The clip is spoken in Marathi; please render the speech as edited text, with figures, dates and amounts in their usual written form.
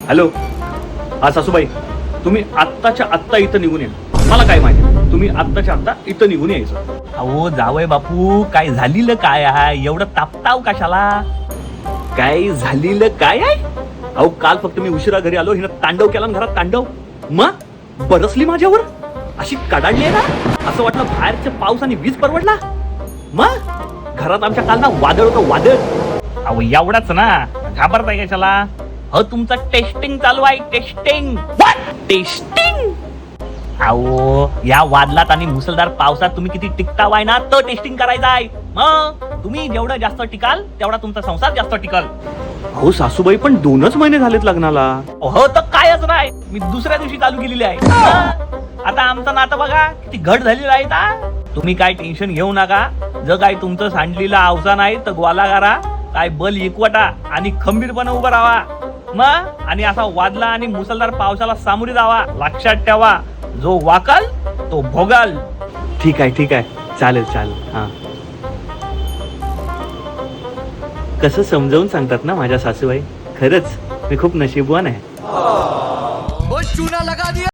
हॅलो, हा सासूबाई, तुम्ही आत्ताच्या आत्ता इथं निघून या. मला काय माहिती, तुम्ही आत्ताच्या आत्ता इथं निघून यायचं. अहो जावय बापू, काय झालेलं काय आहे? एवढं तापताव कशाला? काय झालेलं काय आहे? अहो काल फक्त मी उशिरा घरी आलो, हिनं तांडव केला ना घरात, तांडव. मग बरसली माझ्यावर, अशी कडाडली आहे ना, असं वाटलं बाहेरच्या पाऊस आणि वीज परवडला. मग घरात आमच्या काल ना वादळ होतं, वादळ. अहो एवढाच ना, घाबरताय कशाला? हो तुमचं टेस्टिंग चालू आहे, टेस्टिंग. टेस्टिंग? अहो या वादलात आणि मुसळधार पावसात तुम्ही किती टिकतावाय ना, तर टेस्टिंग करायचं आहे. मग तुम्ही जेवढं जास्त टिकाल तेवढा तुमचा संसार जास्त टिकल. अहो सासूबाई, पण 2च महिने झालेत लग्नाला. हो तर कायच नाही, मी दुसऱ्या दिवशी चालू केलेली आहे. आता आमचं नातं बघा किती घट झालेलं आहे ना. तुम्ही काय टेन्शन घेऊ नका. जर काय तुमचं सांडलेलं अवसान आहे तर ग्वाला करा, काय बल एकवटा आणि खंबीरपणे उभं राहा. मग आणि असा वादला आणि मुसळधार पावसाला सामोरे जावा. लक्षात ठेवा, जो वाकल तो भोगल. ठीक आहे, ठीक आहे, चालेल चालेल. हा, कसं समजावून सांगतात ना माझ्या सासूबाई. खरंच मी खूप नशीबवान आहे.